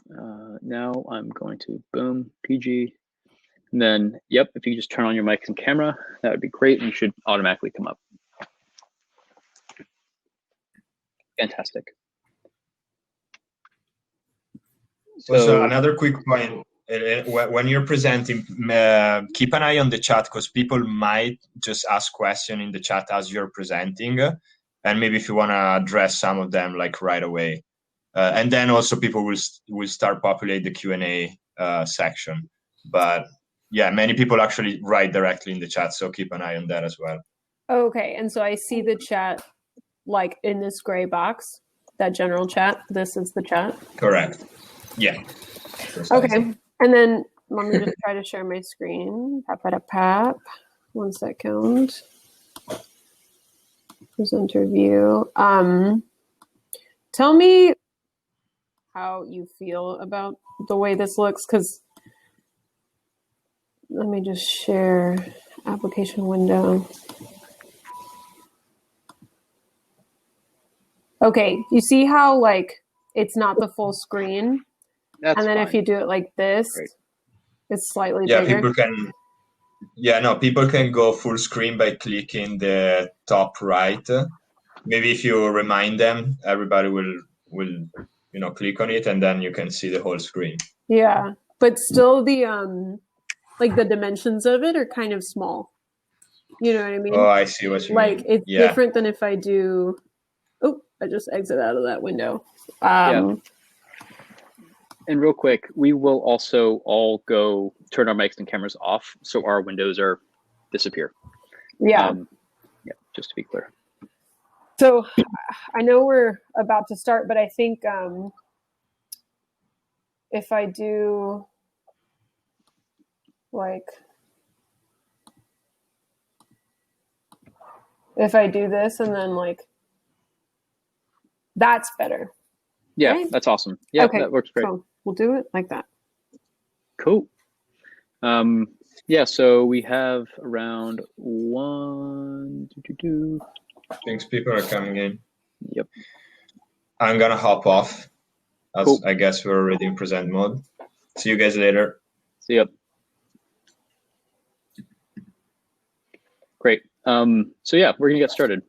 Now I'm going to boom, PG. And then, yep, if you just turn on your mics and camera, that would be great. And you should automatically come up. Fantastic. So another quick point, when you're presenting, keep an eye on the chat because people might just ask questions in the chat as you're presenting. And maybe if you want to address some of them like right away. And then also people will start populate the Q&A section. But yeah, many people actually write directly in the chat, so keep an eye on that as well. Okay, and so I see the chat like in this gray box, that general chat. This is the chat. Correct. Yeah. Precisely. Okay, and then let me just try to share my screen. Pap. 1 second. Presenter view. Tell me how you feel about the way this looks, because let me just share application window. Okay, you see how like it's not the full screen? That's and then fine. If you do it like this, Great. It's slightly bigger. People can go full screen by clicking the top right. Maybe if you remind them, everybody will click on it, and then you can see the whole screen. Yeah, but still the like the dimensions of it are kind of small. You know what I mean? Oh, I see what you mean. Like it's different than if I do. Oh, I just exit out of that window. Yeah. And real quick, we will also all go turn our mics and cameras off so our windows disappear. Yeah. Just to be clear. So I know we're about to start, but I think if I do this and then like, that's better. Yeah, right? That's awesome. Yeah, okay, that works great. So we'll do it like that. Cool. So we have around 1, 2, 2. Thanks, people are coming in. Yep. I'm gonna hop off. Cool. I guess we're already in present mode. See you guys later. See ya. Great. We're gonna get started.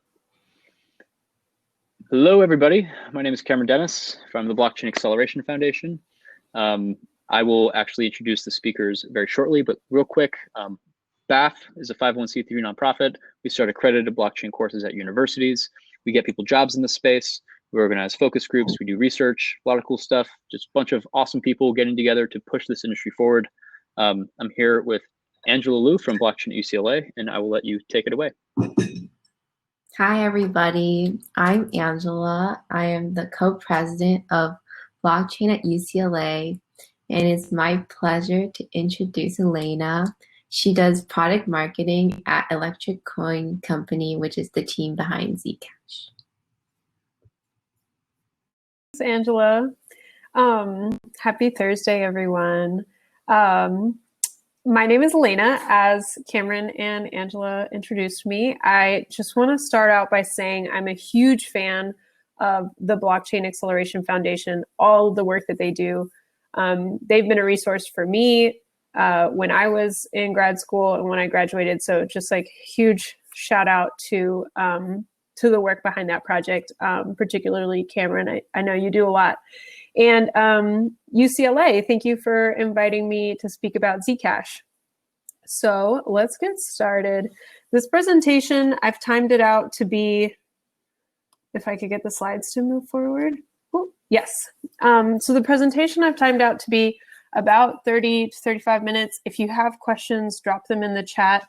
Hello, everybody. My name is Cameron Dennis from the Blockchain Acceleration Foundation. I will actually introduce the speakers very shortly, but real quick, BAF is a 501c3 nonprofit. We start accredited blockchain courses at universities. We get people jobs in this space. We organize focus groups. We do research, a lot of cool stuff, just a bunch of awesome people getting together to push this industry forward. I'm here with Angela Liu from Blockchain at UCLA, and I will let you take it away. Hi, everybody. I'm Angela. I am the co-president of Blockchain at UCLA, and it's my pleasure to introduce Elena. She does product marketing at Electric Coin Company, which is the team behind Zcash. Thanks, Angela. Happy Thursday, everyone. My name is Elena. As Cameron and Angela introduced me, I just want to start out by saying I'm a huge fan of the Blockchain Acceleration Foundation, all the work that they do. They've been a resource for me when I was in grad school and when I graduated. So just like huge shout out to the work behind that project, particularly Cameron. I know you do a lot. And UCLA, thank you for inviting me to speak about Zcash. So let's get started. This presentation, I've timed it out to be, if I could get the slides to move forward. Ooh, yes. So the presentation I've timed out to be about 30 to 35 minutes. If you have questions, drop them in the chat.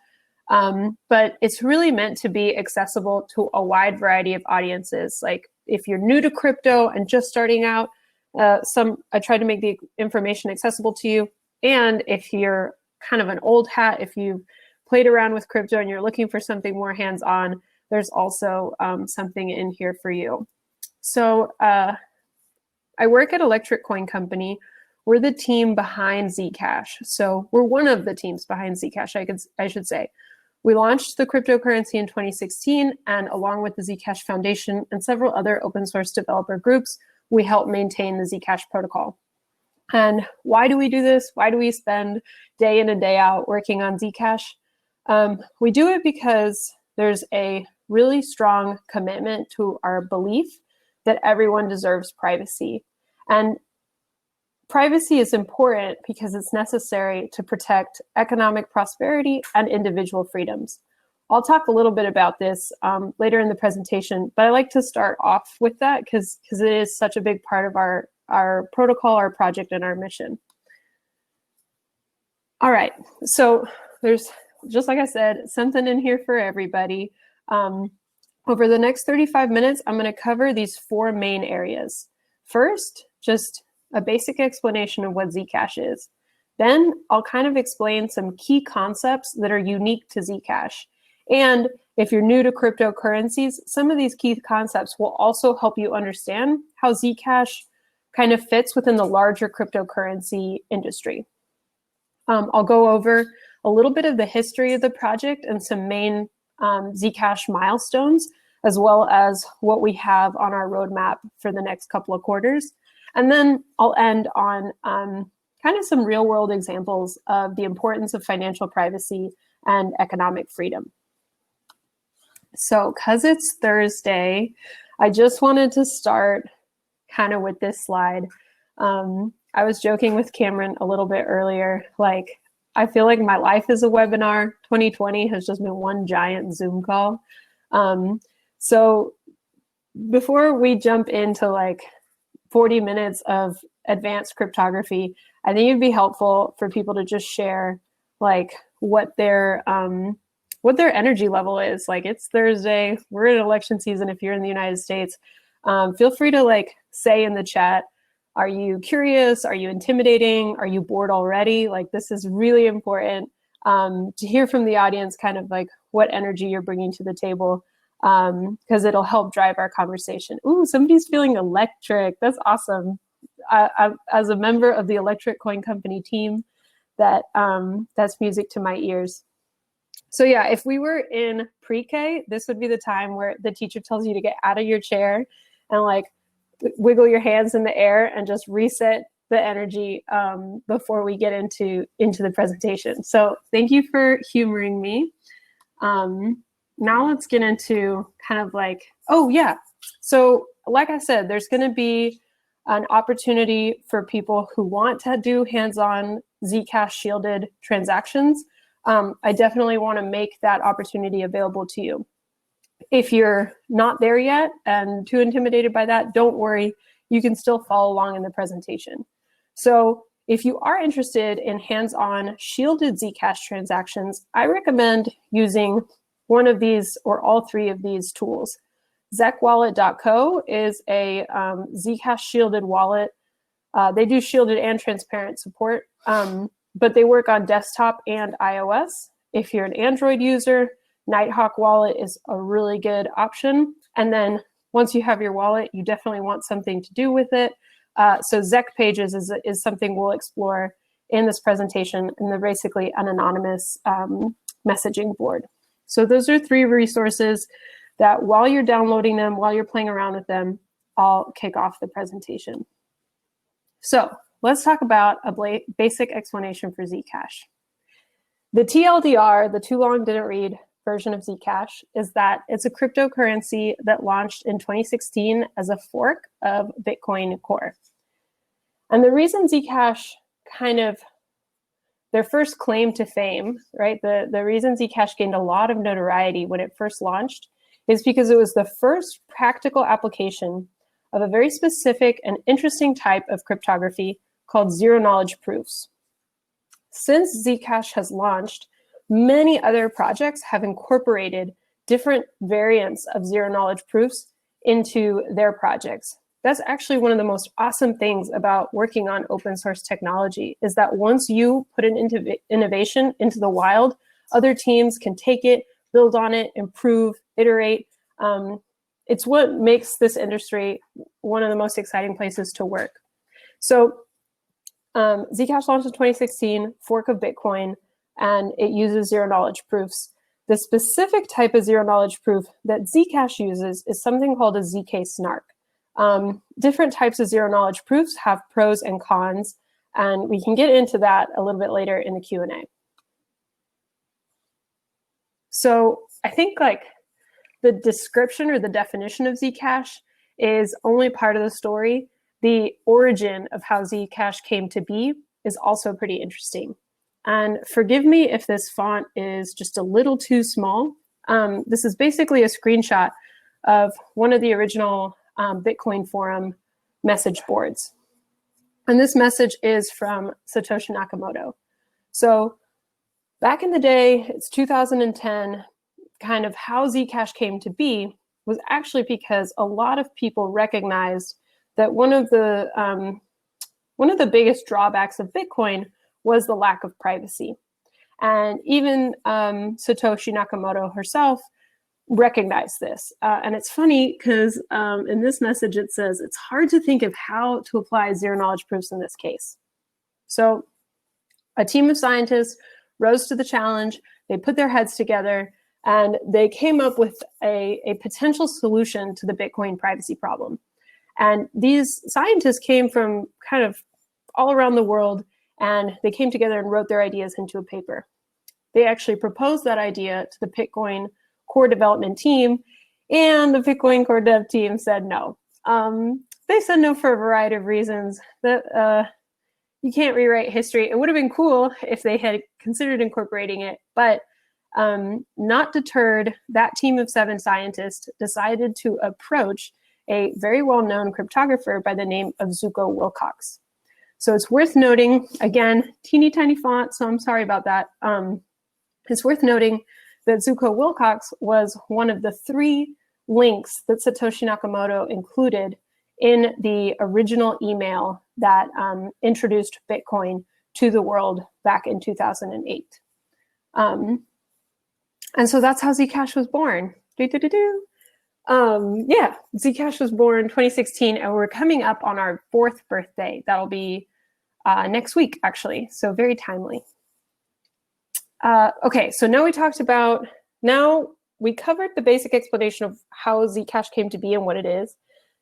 But it's really meant to be accessible to a wide variety of audiences. Like if you're new to crypto and just starting out, I tried to make the information accessible to you. And if you're kind of an old hat, if you've played around with crypto and you're looking for something more hands-on, there's also something in here for you. So I work at Electric Coin Company. We're the team behind Zcash. So we're one of the teams behind Zcash, I should say. We launched the cryptocurrency in 2016, and along with the Zcash Foundation and several other open source developer groups, we help maintain the Zcash protocol. And why do we do this? Why do we spend day in and day out working on Zcash? We do it because there's a really strong commitment to our belief that everyone deserves privacy. And privacy is important because it's necessary to protect economic prosperity and individual freedoms. I'll talk a little bit about this later in the presentation, but I like to start off with that because it is such a big part of our protocol, our project, and our mission. All right, so there's, just like I said, something in here for everybody. Over the next 35 minutes, I'm going to cover these 4 main areas. First, just a basic explanation of what Zcash is. Then I'll kind of explain some key concepts that are unique to Zcash. And if you're new to cryptocurrencies, some of these key concepts will also help you understand how Zcash kind of fits within the larger cryptocurrency industry. I'll go over a little bit of the history of the project and some main Zcash milestones, as well as what we have on our roadmap for the next couple of quarters. And then I'll end on kind of some real world examples of the importance of financial privacy and economic freedom. So, because it's Thursday, I just wanted to start kind of with this slide. I was joking with Cameron a little bit earlier, like, I feel like my life is a webinar. 2020 has just been one giant Zoom call. So before we jump into like 40 minutes of advanced cryptography, I think it'd be helpful for people to just share like what their energy level is. Like, it's Thursday, we're in election season. If you're in the United States, feel free to like say in the chat, are you curious? Are you intimidating? Are you bored already? Like, this is really important to hear from the audience, kind of like what energy you're bringing to the table, because it'll help drive our conversation. Ooh, somebody's feeling electric. That's awesome. As a member of the Electric Coin Company team, that's music to my ears. So yeah, if we were in pre-K, this would be the time where the teacher tells you to get out of your chair and like wiggle your hands in the air and just reset the energy before we get into the presentation. So thank you for humoring me. Now let's get into kind of like, oh yeah. So like I said, there's going to be an opportunity for people who want to do hands-on Zcash shielded transactions. I definitely want to make that opportunity available to you. If you're not there yet and too intimidated by that, don't worry. You can still follow along in the presentation. So if you are interested in hands-on shielded Zcash transactions, I recommend using one of these or all 3 of these tools. ZecWallet.co is a Zcash shielded wallet. They do shielded and transparent support, but they work on desktop and iOS. If you're an Android user, Nighthawk Wallet is a really good option. And then once you have your wallet, you definitely want something to do with it. So Zec Pages is something we'll explore in this presentation, and they're basically an anonymous messaging board. So those are 3 resources that while you're downloading them, while you're playing around with them, I'll kick off the presentation. So let's talk about a basic explanation for Zcash. The TLDR, the too long didn't read version of Zcash, is that it's a cryptocurrency that launched in 2016 as a fork of Bitcoin Core. And the reason Zcash kind of, their first claim to fame, right? The reason Zcash gained a lot of notoriety when it first launched is because it was the first practical application of a very specific and interesting type of cryptography called zero-knowledge proofs. Since Zcash has launched, many other projects have incorporated different variants of zero-knowledge proofs into their projects. That's actually one of the most awesome things about working on open source technology, is that once you put an innovation into the wild, other teams can take it, build on it, improve, iterate. It's what makes this industry one of the most exciting places to work. So Zcash launched in 2016, fork of Bitcoin, and it uses zero-knowledge proofs. The specific type of zero-knowledge proof that Zcash uses is something called a ZK snark. Different types of zero-knowledge proofs have pros and cons. And we can get into that a little bit later in the Q&A. So I think like the description or the definition of Zcash is only part of the story. The origin of how Zcash came to be is also pretty interesting. And forgive me if this font is just a little too small. This is basically a screenshot of one of the original Bitcoin forum message boards. And this message is from Satoshi Nakamoto. So back in the day, it's 2010, kind of how Zcash came to be was actually because a lot of people recognized that one of the biggest drawbacks of Bitcoin was the lack of privacy. And even Satoshi Nakamoto herself recognized this. And it's funny because in this message, it says, it's hard to think of how to apply zero-knowledge proofs in this case. So a team of scientists rose to the challenge, they put their heads together, and they came up with a potential solution to the Bitcoin privacy problem. And these scientists came from kind of all around the world, and they came together and wrote their ideas into a paper. They actually proposed that idea to the Bitcoin core development team, and the Bitcoin core dev team said no. They said no for a variety of reasons. That you can't rewrite history. It would have been cool if they had considered incorporating it, but not deterred, that team of 7 scientists decided to approach a very well-known cryptographer by the name of Zuko Wilcox. So it's worth noting, again, teeny tiny font, so I'm sorry about that. It's worth noting that Zuko Wilcox was one of the 3 links that Satoshi Nakamoto included in the original email that introduced Bitcoin to the world back in 2008. And so that's how Zcash was born. Yeah, Zcash was born in 2016, and we're coming up on our 4th birthday. That'll be next week, actually, so very timely. Okay, so now we covered the basic explanation of how Zcash came to be and what it is.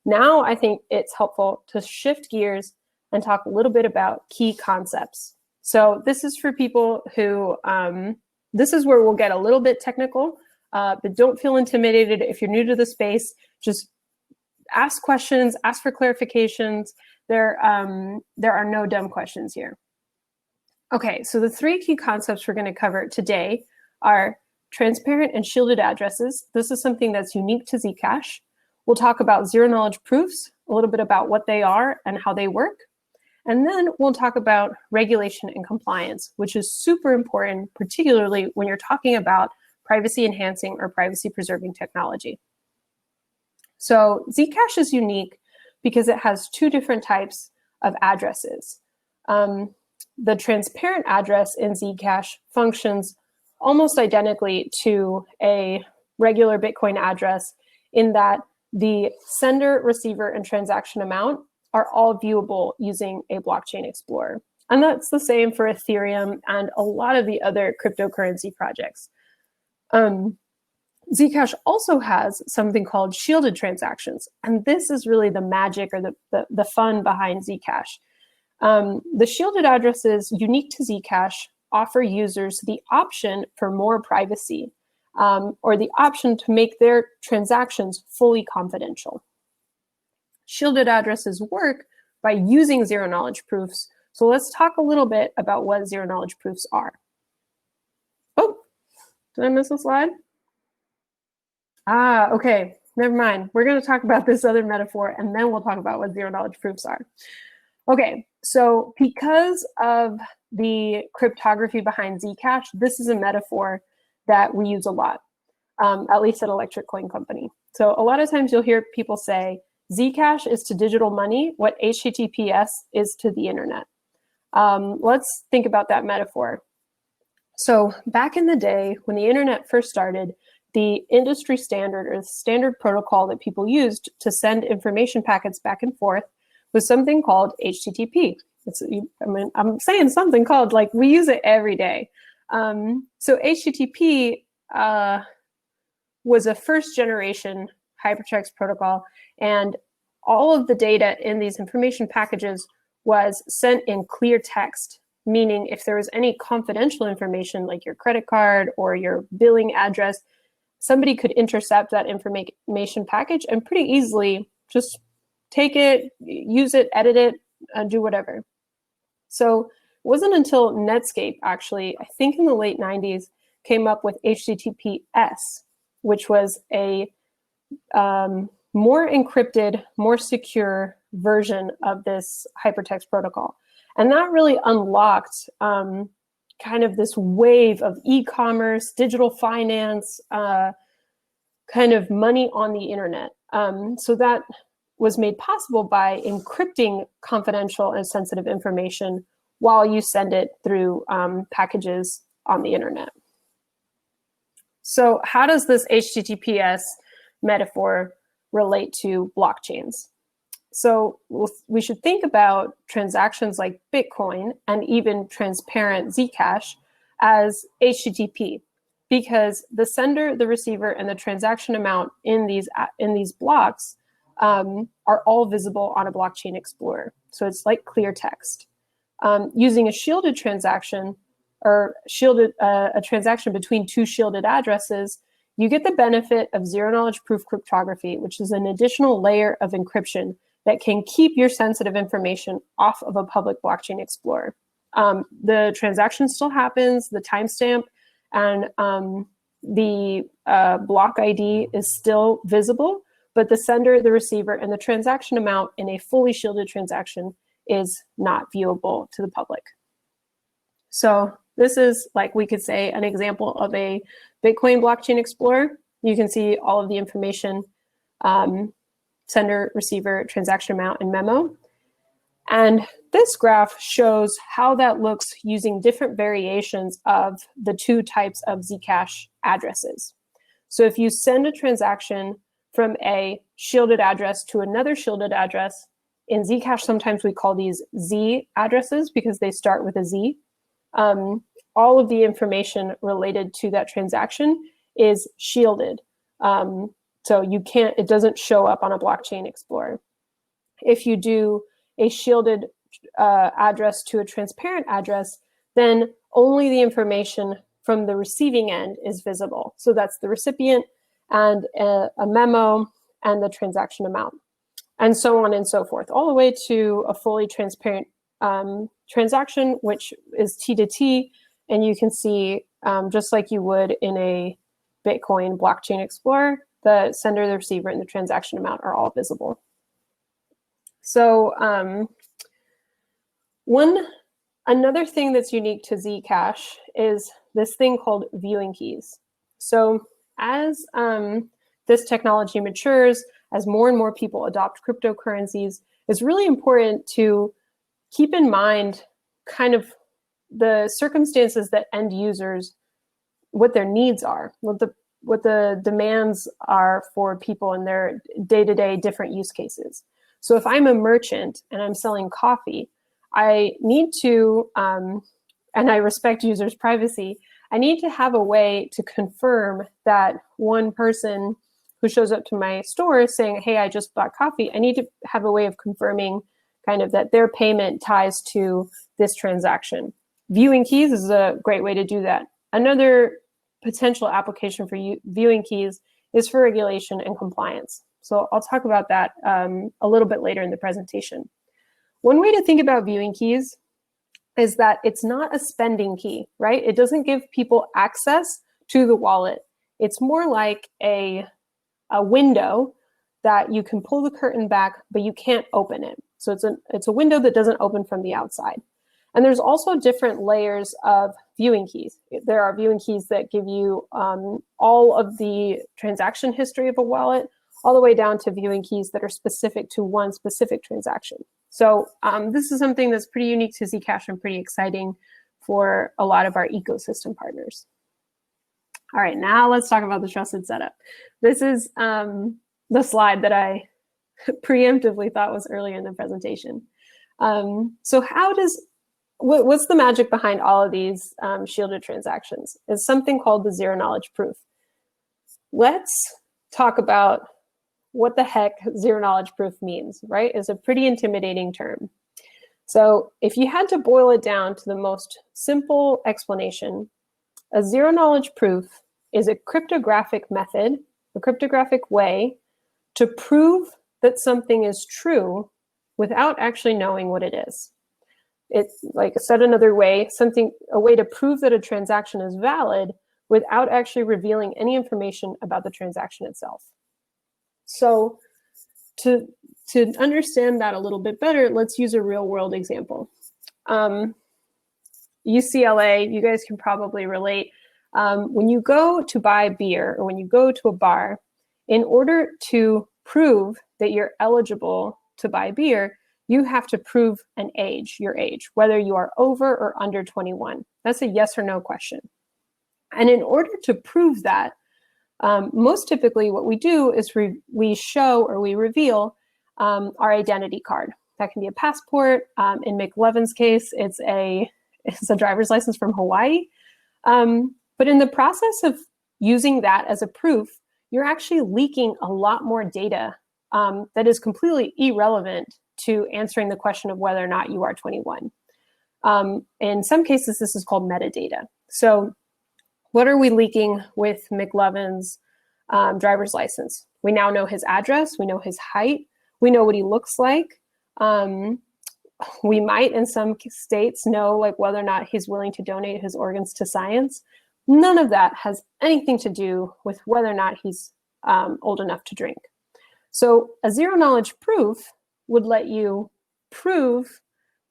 Now I think it's helpful to shift gears and talk a little bit about key concepts. So this is for people who, this is where we'll get a little bit technical, but don't feel intimidated if you're new to the space. Just ask questions, ask for clarifications. There are no dumb questions here. Okay, so the 3 key concepts we're going to cover today are transparent and shielded addresses. This is something that's unique to Zcash. We'll talk about zero-knowledge proofs, a little bit about what they are and how they work. And then we'll talk about regulation and compliance, which is super important, particularly when you're talking about privacy-enhancing or privacy-preserving technology. So Zcash is unique because it has 2 different types of addresses. The transparent address in Zcash functions almost identically to a regular Bitcoin address in that the sender, receiver, and transaction amount are all viewable using a blockchain explorer. And that's the same for Ethereum and a lot of the other cryptocurrency projects. Zcash also has something called shielded transactions. And this is really the magic or the fun behind Zcash. The shielded addresses unique to Zcash offer users the option for more privacy, or the option to make their transactions fully confidential. Shielded addresses work by using zero-knowledge proofs. So let's talk a little bit about what zero-knowledge proofs are. Oh, did I miss a slide? Okay, never mind. We're going to talk about this other metaphor, and then we'll talk about what zero-knowledge proofs are. Okay, so because of the cryptography behind Zcash, this is a metaphor that we use a lot, at least at Electric Coin Company. So a lot of times you'll hear people say, Zcash is to digital money what HTTPS is to the internet. Let's think about that metaphor. So back in the day, when the internet first started, the industry standard or the standard protocol that people used to send information packets back and forth was something called HTTP. I'm saying something called, like, we use it every day. So HTTP was a first generation hypertext protocol, and all of the data in these information packages was sent in clear text, meaning if there was any confidential information like your credit card or your billing address, somebody could intercept that information package and pretty easily just take it, use it, edit it, do whatever. So it wasn't until Netscape, actually, I think in the late 90s, came up with HTTPS, which was a more encrypted, more secure version of this hypertext protocol. And that really unlocked kind of this wave of e-commerce, digital finance, kind of money on the internet. So that was made possible by encrypting confidential and sensitive information while you send it through packages on the internet. So how does this HTTPS metaphor relate to blockchains? So we should think about transactions like Bitcoin and even transparent Zcash as HTTP, because the sender, the receiver, and the transaction amount in these blocks are all visible on a blockchain explorer. So it's like clear text. Using a shielded transaction or a transaction between two shielded addresses, you get the benefit of zero-knowledge proof cryptography, which is an additional layer of encryption that can keep your sensitive information off of a public blockchain explorer. The transaction still happens, the timestamp and the block ID is still visible, but the sender, the receiver, and the transaction amount in a fully shielded transaction is not viewable to the public. So this is, like we could say, an example of a Bitcoin blockchain explorer. You can see all of the information, sender, receiver, transaction amount, and memo. And this graph shows how that looks using different variations of the two types of Zcash addresses. So if you send a transaction from a shielded address to another shielded address, in Zcash, sometimes we call these Z addresses because they start with a Z. All of the information related to that transaction is shielded. So it doesn't show up on a blockchain explorer. If you do a shielded address to a transparent address, then only the information from the receiving end is visible. So that's the recipient and a memo and the transaction amount, and so on and so forth, all the way to a fully transparent transaction, which is T to T. And you can see, just like you would in a Bitcoin blockchain explorer, the sender, the receiver, and the transaction amount are all visible. So another thing that's unique to Zcash is this thing called viewing keys. So as this technology matures, as more and more people adopt cryptocurrencies, it's really important to keep in mind kind of the circumstances that end users, what their needs are, what the demands are for people in their day-to-day different use cases. So if I'm a merchant and I'm selling coffee, I need to, and I respect users' privacy, I need to have a way to confirm that one person who shows up to my store saying, hey, I just bought coffee, I need to have a way of confirming kind of that their payment ties to this transaction. Viewing keys is a great way to do that. Another potential application for viewing keys is for regulation and compliance. So I'll talk about that a little bit later in the presentation. One way to think about viewing keys is that it's not a spending key, right? It doesn't give people access to the wallet. It's more like a window that you can pull the curtain back, but you can't open it. So it's a window that doesn't open from the outside. And there's also different layers of viewing keys. There are viewing keys that give you all of the transaction history of a wallet, all the way down to viewing keys that are specific to one specific transaction. So this is something that's pretty unique to Zcash and pretty exciting for a lot of our ecosystem partners. All right, now let's talk about the trusted setup. This is the slide that I preemptively thought was earlier in the presentation. So what's the magic behind all of these shielded transactions? It's something called the zero knowledge proof. Let's talk about what the heck zero knowledge proof means, right? It's a pretty intimidating term. So if you had to boil it down to the most simple explanation, a zero-knowledge proof is a cryptographic method, a cryptographic way to prove that something is true without actually knowing what it is. It's, like said another way, a way to prove that a transaction is valid without actually revealing any information about the transaction itself. So to understand that a little bit better, let's use a real world example. UCLA, you guys can probably relate. When you go to buy beer or when you go to a bar, in order to prove that you're eligible to buy beer, you have to prove an age, your age, whether you are over or under 21. That's a yes or no question. And in order to prove that, most typically what we do is we show or we reveal our identity card. That can be a passport. In McLovin's case, it's a driver's license from Hawaii. But in the process of using that as a proof, you're actually leaking a lot more data that is completely irrelevant to answering the question of whether or not you are 21. In some cases, this is called metadata. So what are we leaking with McLovin's driver's license? We now know his address, we know his height, we know what he looks like. We might, in some states, know like whether or not he's willing to donate his organs to science. None of that has anything to do with whether or not he's old enough to drink. So a zero-knowledge proof would let you prove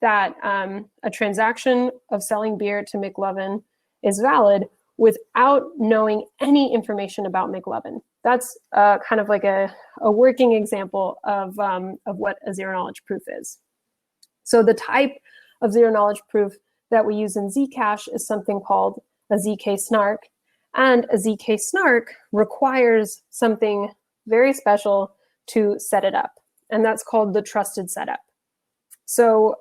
that a transaction of selling beer to McLovin is valid without knowing any information about McLovin. That's kind of like a working example of what a zero-knowledge proof is. So the type of zero-knowledge proof that we use in Zcash is something called a ZK snark. And a ZK snark requires something very special to set it up. And that's called the trusted setup. So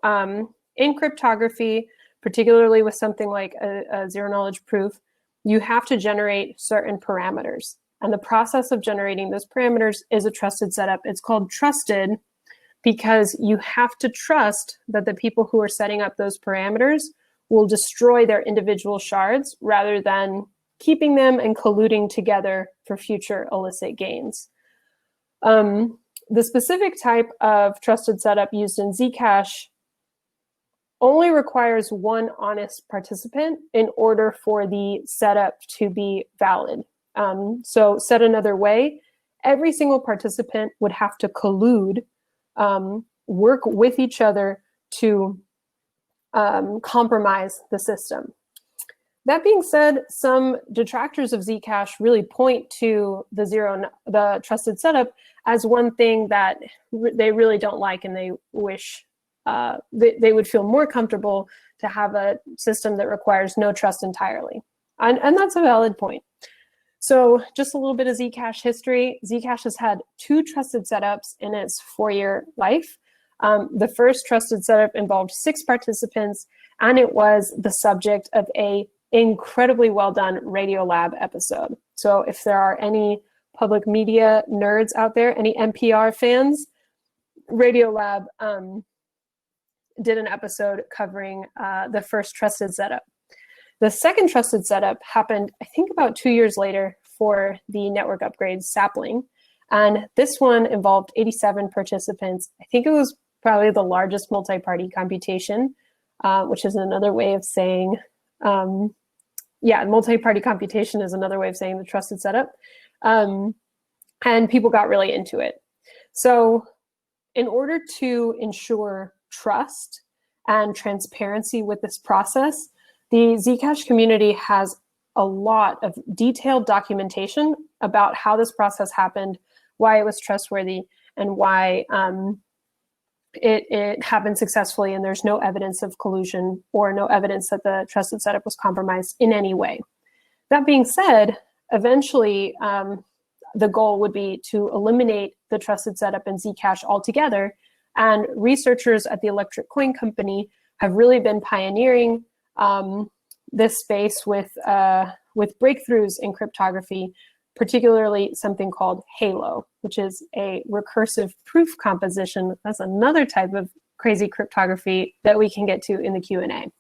in cryptography, particularly with something like a zero-knowledge proof, you have to generate certain parameters. And the process of generating those parameters is a trusted setup. It's called trusted because you have to trust that the people who are setting up those parameters will destroy their individual shards rather than keeping them and colluding together for future illicit gains. The specific type of trusted setup used in Zcash only requires one honest participant in order for the setup to be valid. So said another way, every single participant would have to collude, work with each other to compromise the system. That being said, some detractors of Zcash really point to the trusted setup as one thing that they really don't like, and they wish they would feel more comfortable to have a system that requires no trust entirely. And that's a valid point. So just a little bit of Zcash history. Zcash has had 2 trusted setups in its 4-year life. The first trusted setup involved 6 participants, and it was the subject of a incredibly well done Radiolab episode. So if there are any public media nerds out there, any NPR fans, Radiolab did an episode covering the first trusted setup. The second trusted setup happened, I think, about 2 years later for the network upgrade Sapling. And this one involved 87 participants. I think it was probably the largest multi-party computation, which is another way of saying, multi-party computation is another way of saying the trusted setup. And people got really into it. So in order to ensure trust and transparency with this process, the Zcash community has a lot of detailed documentation about how this process happened, why it was trustworthy, and why it happened successfully, and there's no evidence of collusion or no evidence that the trusted setup was compromised in any way. That being said, eventually the goal would be to eliminate the trusted setup in Zcash altogether, and researchers at the Electric Coin Company have really been pioneering this space with breakthroughs in cryptography, particularly something called Halo, which is a recursive proof composition. That's another type of crazy cryptography that we can get to in the Q&A.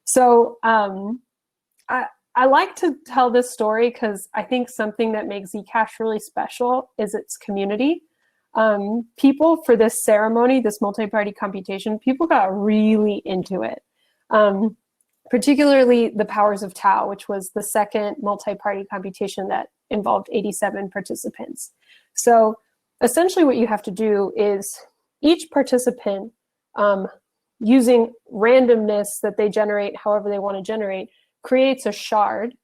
So I like to tell this story because I think something that makes Zcash really special is its community. People for this ceremony, this multi-party computation, people got really into it. Particularly the powers of tau, which was the second multi-party computation that involved 87 participants. So essentially what you have to do is each participant, using randomness that they generate however they want to generate, creates a shard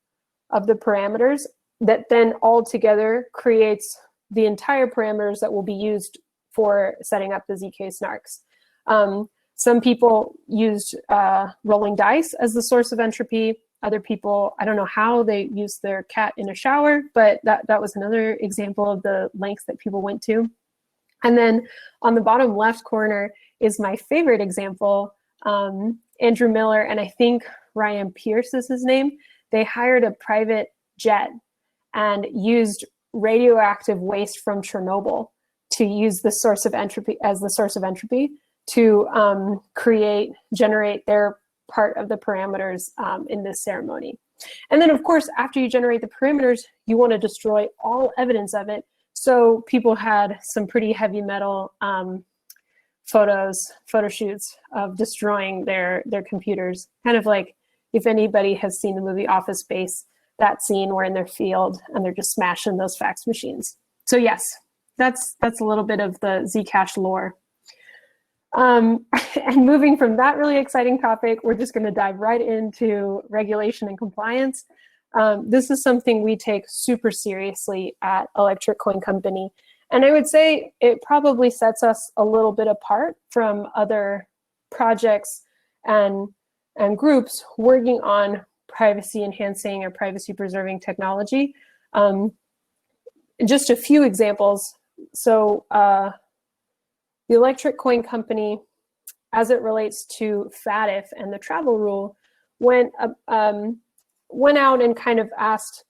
of the parameters that then all together creates the entire parameters that will be used for setting up the ZK snarks. Some people used rolling dice as the source of entropy. Other people, I don't know how they used their cat in a shower, but that was another example of the lengths that people went to. And then on the bottom left corner is my favorite example, Andrew Miller, and I think Ryan Pierce is his name. They hired a private jet and used radioactive waste from Chernobyl to use the source of entropy as the source of entropy to generate their part of the parameters in this ceremony. And then of course, after you generate the parameters, you want to destroy all evidence of it. So people had some pretty heavy metal photo shoots of destroying their computers. Kind of like if anybody has seen the movie Office Space, that scene where in their field and they're just smashing those fax machines. So yes, that's a little bit of the Zcash lore. And moving from that really exciting topic, we're just going to dive right into regulation and compliance. This is something we take super seriously at Electric Coin Company. And I would say it probably sets us a little bit apart from other projects and groups working on privacy enhancing or privacy preserving technology. Just a few examples. So the Electric Coin Company, as it relates to FATF and the travel rule, went out and kind of asked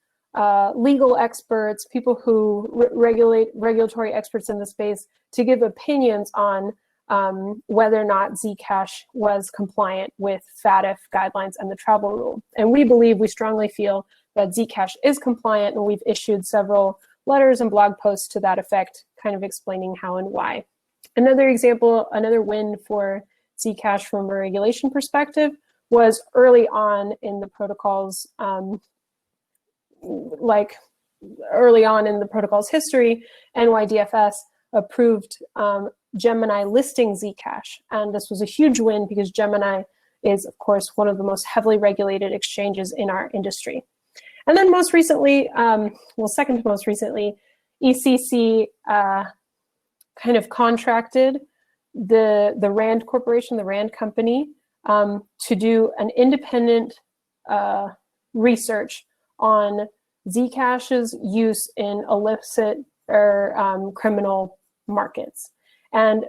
legal experts, people who regulatory experts in the space, to give opinions on whether or not Zcash was compliant with FATF guidelines and the travel rule. And we strongly feel that Zcash is compliant, and we've issued several letters and blog posts to that effect, kind of explaining how and why. Another example, another win for Zcash from a regulation perspective was early on in the protocol's history, NYDFS approved Gemini listing Zcash. And this was a huge win because Gemini is, of course, one of the most heavily regulated exchanges in our industry. And then most recently, second to most recently, ECC kind of contracted the RAND Corporation, the RAND company, to do an independent research on Zcash's use in illicit or criminal markets. And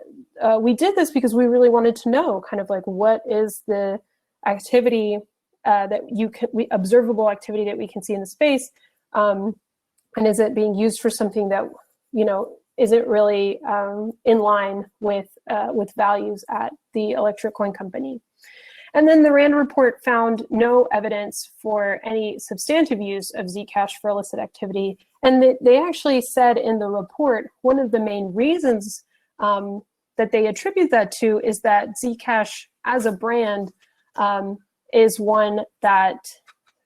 we did this because we really wanted to know kind of like what is the activity observable activity that we can see in the space, and is it being used for something that, isn't really in line with values at the Electric Coin Company. And then the RAND report found no evidence for any substantive use of Zcash for illicit activity. And they actually said in the report, one of the main reasons that they attribute that to is that Zcash as a brand is one that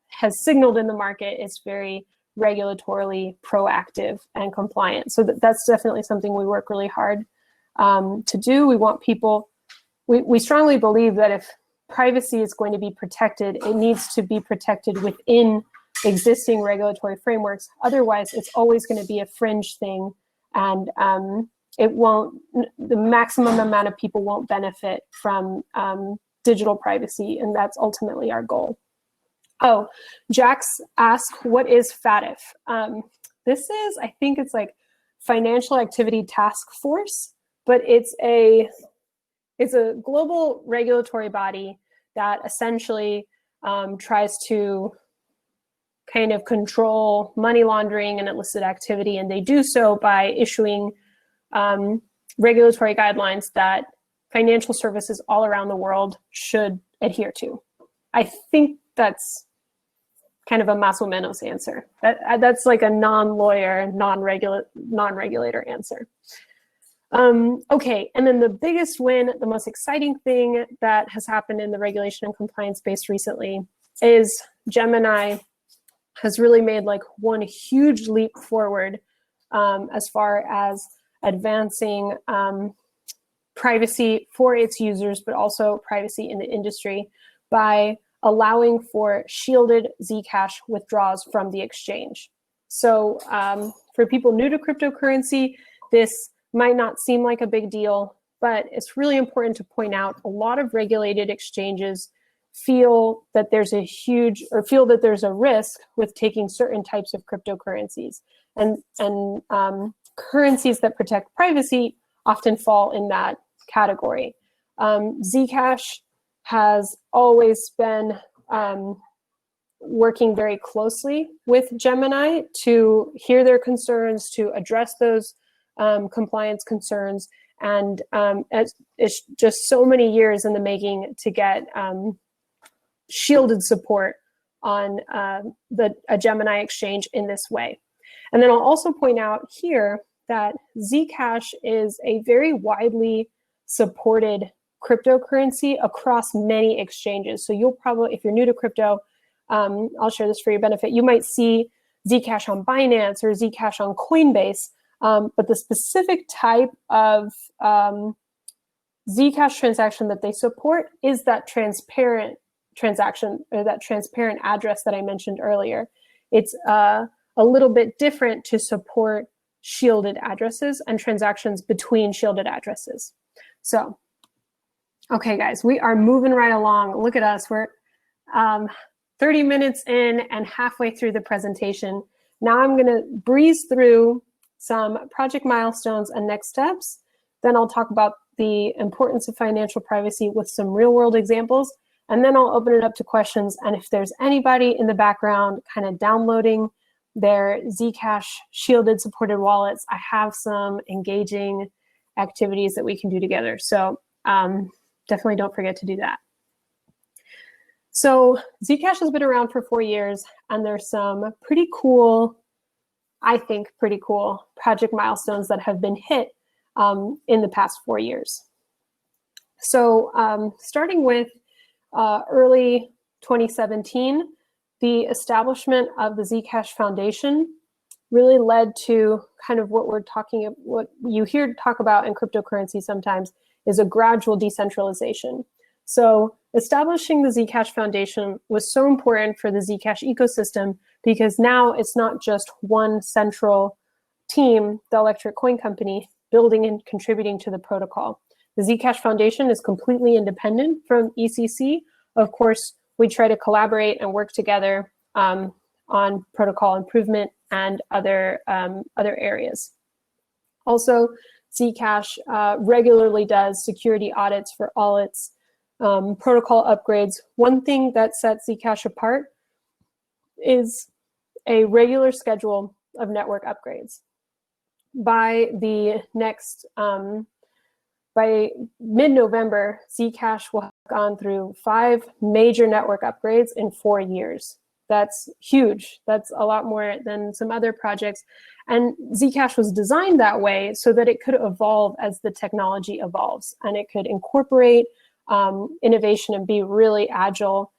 has signaled in the market it's very regulatorily proactive and compliant. So that's definitely something we work really hard to do. We want people, we strongly believe that if privacy is going to be protected, it needs to be protected within existing regulatory frameworks. Otherwise, it's always going to be a fringe thing, and the maximum amount of people won't benefit from digital privacy, and that's ultimately our goal. Oh, Jax asked, what is FATF? This is, I think it's like Financial Activity Task Force, but it's a global regulatory body that essentially tries to kind of control money laundering and illicit activity, and they do so by issuing regulatory guidelines that financial services all around the world should adhere to. I think that's kind of a más o menos answer. That's like a non-lawyer, non-regulator answer. Okay, and then the biggest win, the most exciting thing that has happened in the regulation and compliance space recently is Gemini has really made like one huge leap forward as far as advancing privacy for its users, but also privacy in the industry by allowing for shielded Zcash withdrawals from the exchange. So for people new to cryptocurrency, this might not seem like a big deal, but it's really important to point out a lot of regulated exchanges feel that there's a risk with taking certain types of cryptocurrencies. And currencies that protect privacy often fall in that category. Zcash has always been working very closely with Gemini to hear their concerns, to address those compliance concerns. And it's just so many years in the making to get shielded support on a Gemini exchange in this way. And then I'll also point out here that Zcash is a very widely supported cryptocurrency across many exchanges. So you'll probably, if you're new to crypto, I'll share this for your benefit, you might see Zcash on Binance or Zcash on Coinbase, but the specific type of Zcash transaction that they support is that transparent transaction, or that transparent address that I mentioned earlier. It's a little bit different to support shielded addresses and transactions between shielded addresses. So, okay, guys, we are moving right along. Look at us. We're 30 minutes in and halfway through the presentation. Now I'm going to breeze through some project milestones and next steps. Then I'll talk about the importance of financial privacy with some real-world examples. And then I'll open it up to questions. And if there's anybody in the background kind of downloading their Zcash shielded supported wallets, I have some engaging activities that we can do together. So definitely don't forget to do that. So Zcash has been around for 4 years, and there's some pretty cool, I think pretty cool project milestones that have been hit in the past 4 years. So starting with early 2017, the establishment of the Zcash Foundation really led to kind of what you hear talk about in cryptocurrency sometimes is a gradual decentralization. So establishing the Zcash Foundation was so important for the Zcash ecosystem because now it's not just one central team, the Electric Coin Company, building and contributing to the protocol. The Zcash Foundation is completely independent from ECC. Of course, we try to collaborate and work together on protocol improvement and other areas. Also, Zcash regularly does security audits for all its protocol upgrades. One thing that sets Zcash apart is a regular schedule of network upgrades. By mid-November, Zcash will have gone through 5 major network upgrades in 4 years. That's huge. That's a lot more than some other projects. And Zcash was designed that way so that it could evolve as the technology evolves, and it could incorporate innovation and be really agile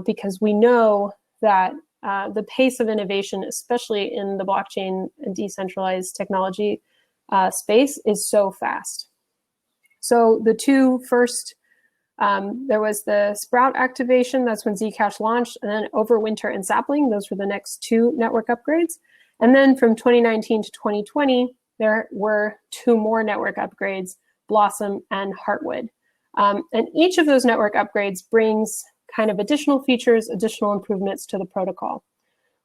because we know that the pace of innovation, especially in the blockchain and decentralized technology space, is so fast. So the two first, there was the Sprout activation, that's when Zcash launched, and then Overwinter and Sapling, those were the next 2 network upgrades. And then from 2019 to 2020, there were 2 more network upgrades, Blossom and Heartwood. And each of those network upgrades brings kind of additional features, additional improvements to the protocol.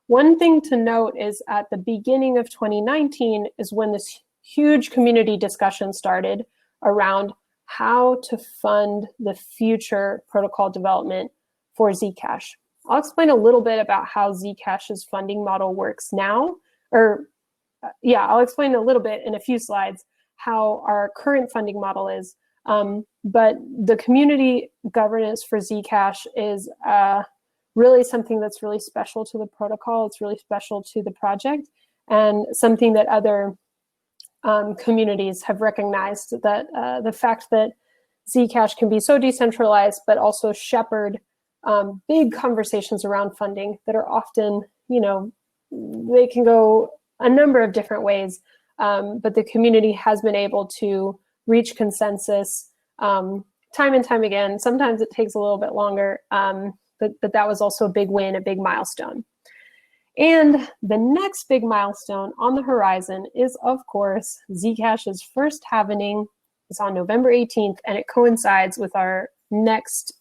One thing to note is at the beginning of 2019 is when this huge community discussion started around how to fund the future protocol development for Zcash. I'll explain a little bit about how Zcash's funding model works now, I'll explain a little bit in a few slides how our current funding model is. But the community governance for Zcash is really something that's really special to the protocol. It's really special to the project, and something that other communities have recognized, that the fact that Zcash can be so decentralized, but also shepherd big conversations around funding that are often, they can go a number of different ways, but the community has been able to reach consensus time and time again. Sometimes it takes a little bit longer, but that was also a big win, a big milestone. And the next big milestone on the horizon is, of course, Zcash's first halvening is on November 18th, and it coincides with our next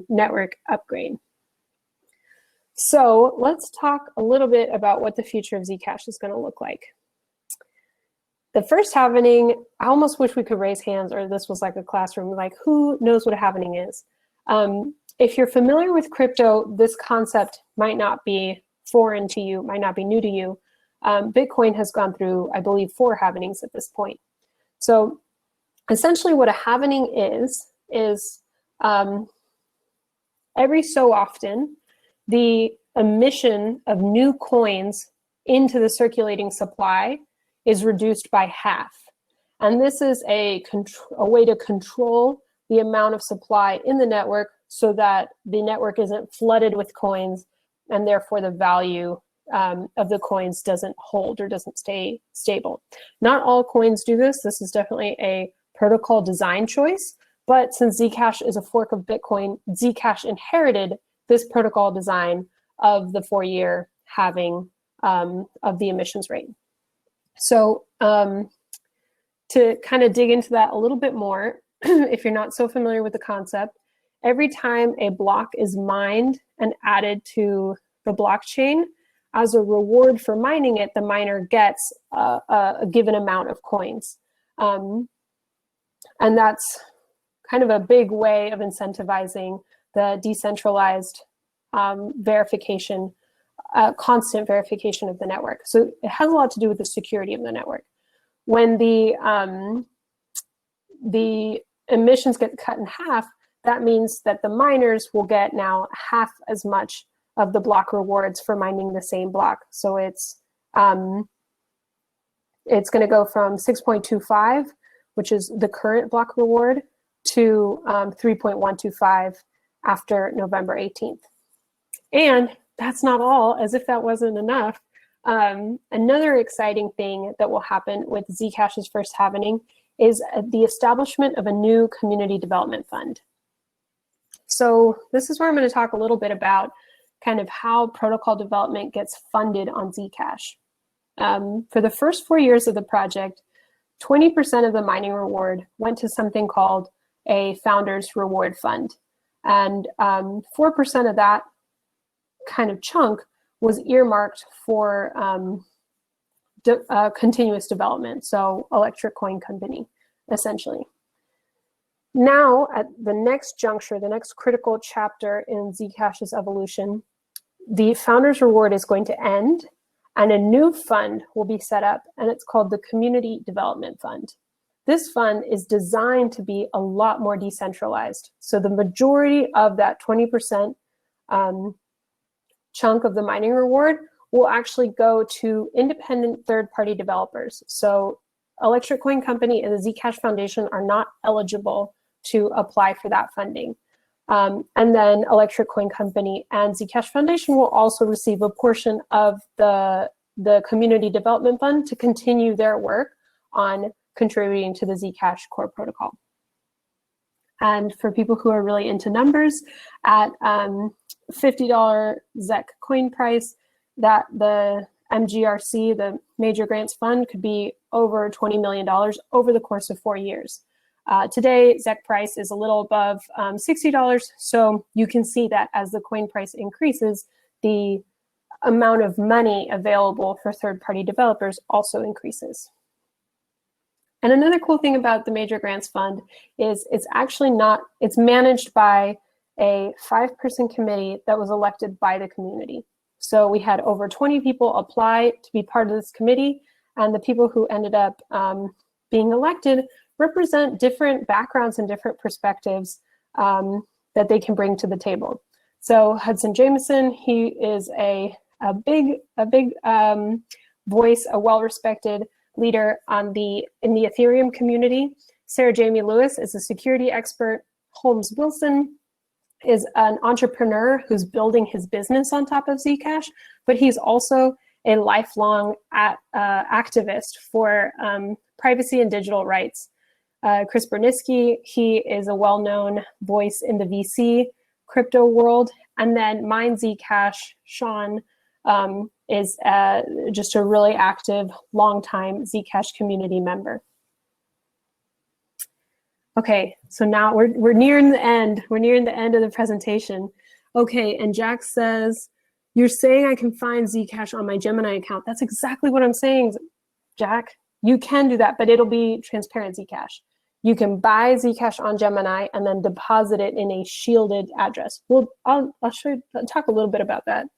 network upgrade. So let's talk a little bit about what the future of Zcash is going to look like. The first halvening, I almost wish we could raise hands, or this was like a classroom, like who knows what a halvening is? If you're familiar with crypto, this concept might not be foreign to you, might not be new to you. Bitcoin has gone through, I believe, 4 halvenings at this point. So essentially what a halvening is every so often, the emission of new coins into the circulating supply is reduced by half. And this is a way to control the amount of supply in the network so that the network isn't flooded with coins, and therefore the value of the coins doesn't hold or doesn't stay stable. Not all coins do this. This is definitely a protocol design choice, but since Zcash is a fork of Bitcoin, Zcash inherited this protocol design of the 4-year halving of the emissions rate. So to kind of dig into that a little bit more, if you're not so familiar with the concept, every time a block is mined and added to the blockchain, as a reward for mining it, the miner gets a given amount of coins. And that's kind of a big way of incentivizing the decentralized verification, constant verification of the network. So it has a lot to do with the security of the network. When the emissions get cut in half, that means that the miners will get now half as much of the block rewards for mining the same block. So it's going to go from 6.25, which is the current block reward, to 3.125 after November 18th. And that's not all, as if that wasn't enough. Another exciting thing that will happen with Zcash's first halvening is the establishment of a new community development fund. So this is where I'm going to talk a little bit about kind of how protocol development gets funded on Zcash. For the first 4 years of the project, 20% of the mining reward went to something called a founder's reward fund. And 4% of that kind of chunk was earmarked for continuous development, so electric coin company, essentially. Now, at the next juncture, the next critical chapter in Zcash's evolution, the founder's reward is going to end, and a new fund will be set up, and it's called the Community Development Fund. This fund is designed to be a lot more decentralized. So the majority of that 20% chunk of the mining reward will actually go to independent third-party developers. So Electric Coin Company and the Zcash Foundation are not eligible to apply for that funding. And then Electric Coin Company and Zcash Foundation will also receive a portion of the Community Development Fund to continue their work on contributing to the Zcash core protocol. And for people who are really into numbers, at $50 ZEC coin price, that the MGRC, the Major Grants Fund, could be over $20 million over the course of 4 years. Today, ZEC price is a little above $60, so you can see that as the coin price increases, the amount of money available for third-party developers also increases. And another cool thing about the Major Grants Fund is it's actually not, it's managed by a 5-person committee that was elected by the community. So we had over 20 people apply to be part of this committee, and the people who ended up being elected represent different backgrounds and different perspectives that they can bring to the table. So Hudson Jameson, he is a big voice, a well-respected leader in the Ethereum community. Sarah Jamie Lewis is a security expert. Holmes Wilson is an entrepreneur who's building his business on top of Zcash, but he's also a lifelong activist for privacy and digital rights. Chris Berniski, he is a well-known voice in the VC crypto world. And then Mind Zcash, Sean, is just a really active, long-time Zcash community member. Okay, so now we're nearing the end. We're nearing the end of the presentation. Okay, and Jack says, you're saying I can find Zcash on my Gemini account. That's exactly what I'm saying, Jack. You can do that, but it'll be transparent Zcash. You can buy Zcash on Gemini and then deposit it in a shielded address. Well, I'll talk a little bit about that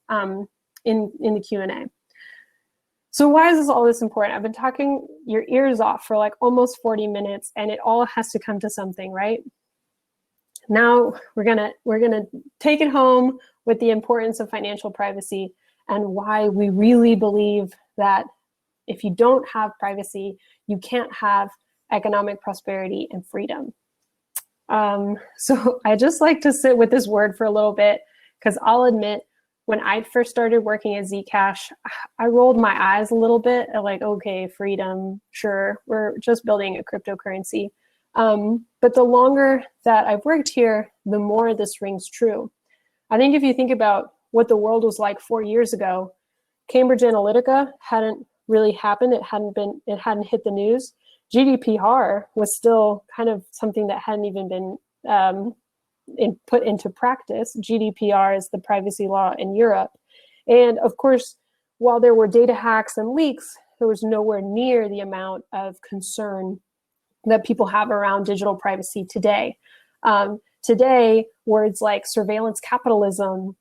in the Q&A. So why is all this important? I've been talking your ears off for like almost 40 minutes, and it all has to come to something, right? Now we're gonna take it home with the importance of financial privacy and why we really believe that if you don't have privacy, you can't have economic prosperity and freedom. So I just like to sit with this word for a little bit, because I'll admit, when I first started working at Zcash, I rolled my eyes a little bit at like, okay, freedom, sure, we're just building a cryptocurrency. But the longer that I've worked here, the more this rings true. I think if you think about what the world was like 4 years ago, Cambridge Analytica hadn't really happened. It hadn't hit the news. GDPR was still kind of something that hadn't even been put into practice. GDPR is the privacy law in Europe. And of course, while there were data hacks and leaks, there was nowhere near the amount of concern that people have around digital privacy today. Today, words like surveillance capitalism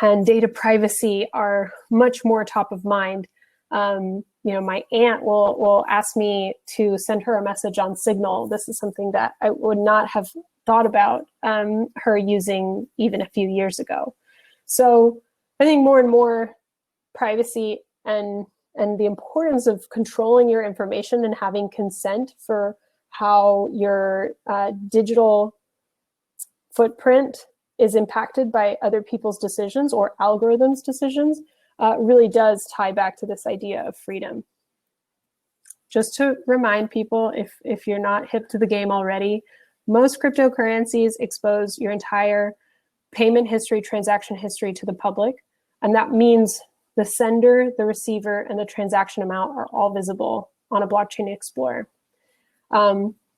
and data privacy are much more top of mind. You know, my aunt will ask me to send her a message on Signal. This is something that I would not have thought about her using even a few years ago. So I think more and more privacy and the importance of controlling your information and having consent for how your digital footprint is impacted by other people's decisions or algorithms' decisions really does tie back to this idea of freedom. Just to remind people, if you're not hip to the game already, most cryptocurrencies expose your entire payment history, transaction history to the public. And that means the sender, the receiver, and the transaction amount are all visible on a blockchain explorer.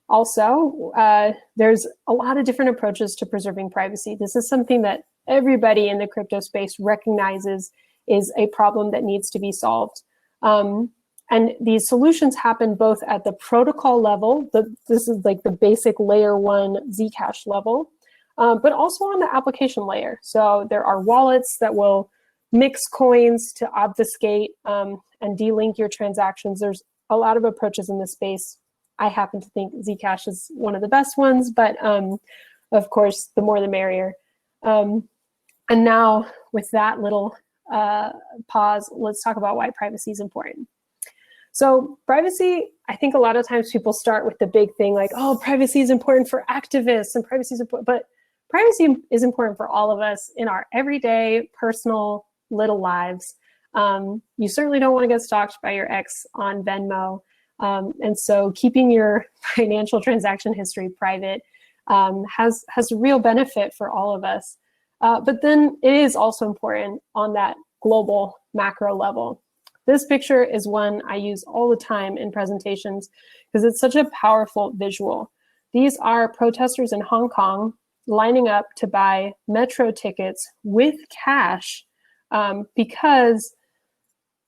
Also, there's a lot of different approaches to preserving privacy. This is something that everybody in the crypto space recognizes is a problem that needs to be solved. And these solutions happen both at the protocol level, this is like the basic layer 1 Zcash level, but also on the application layer. So there are wallets that will mix coins to obfuscate and delink your transactions. There's a lot of approaches in this space. I happen to think Zcash is one of the best ones, but of course, the more the merrier. And now with that little pause, let's talk about why privacy is important. So privacy, I think a lot of times people start with the big thing like, oh, privacy is important for activists and privacy is important, but privacy is important for all of us in our everyday, personal, little lives. You certainly don't want to get stalked by your ex on Venmo. And so keeping your financial transaction history private has a real benefit for all of us. But then it is also important on that global macro level. This picture is one I use all the time in presentations because it's such a powerful visual. These are protesters in Hong Kong lining up to buy metro tickets with cash because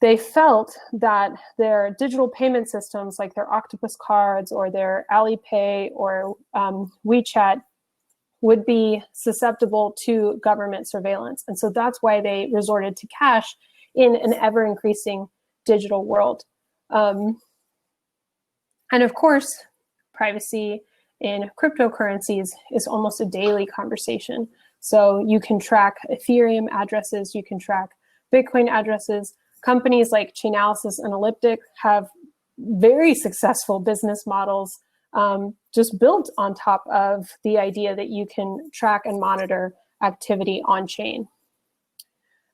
they felt that their digital payment systems, like their Octopus cards or their Alipay or WeChat, would be susceptible to government surveillance. And so that's why they resorted to cash in an ever-increasing digital world. And of course, privacy in cryptocurrencies is almost a daily conversation. So you can track Ethereum addresses, you can track Bitcoin addresses. Companies like Chainalysis and Elliptic have very successful business models just built on top of the idea that you can track and monitor activity on chain.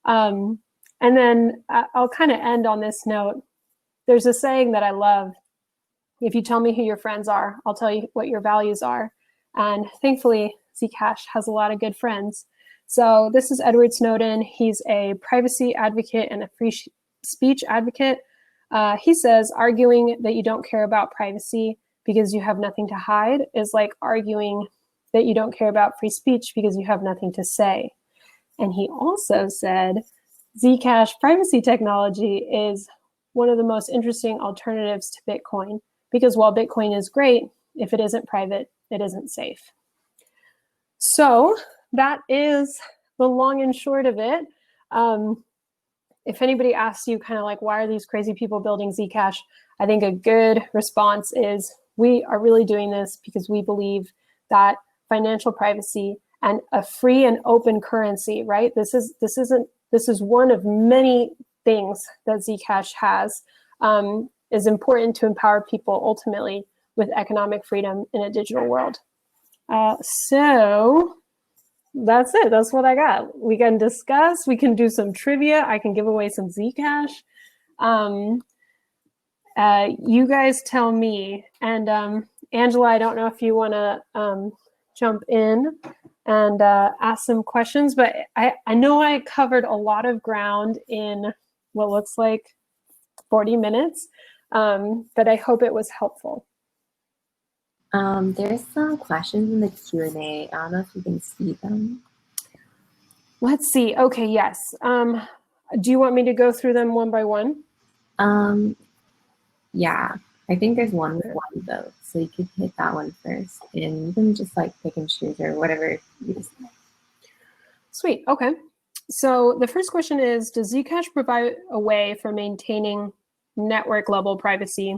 And then I'll kind of end on this note. There's a saying that I love: if you tell me who your friends are, I'll tell you what your values are. And thankfully, Zcash has a lot of good friends. So this is Edward Snowden. He's a privacy advocate and a free speech advocate. He says, arguing that you don't care about privacy because you have nothing to hide is like arguing that you don't care about free speech because you have nothing to say. And he also said, Zcash privacy technology is one of the most interesting alternatives to Bitcoin, because while Bitcoin is great, if it isn't private, it isn't safe. So that is the long and short of it. If anybody asks you kind of like, why are these crazy people building Zcash? I think a good response is, we are really doing this because we believe that financial privacy and a free and open currency, right? This is one of many things that Zcash has, is important to empower people ultimately with economic freedom in a digital world. So that's it. That's what I got. We can discuss. We can do some trivia. I can give away some Zcash. You guys tell me. And Angela, I don't know if you want to jump in and ask some questions, but I know I covered a lot of ground in what looks like 40 minutes, but I hope it was helpful. There's some questions in the Q&A. I don't know if you can see them. Let's see. Okay, yes. Do you want me to go through them one by one? Yeah, I think there's one with one vote, so you could hit that one first, and you can just like pick and choose or whatever you decide. Sweet. Okay. So the first question is, does Zcash provide a way for maintaining network level privacy,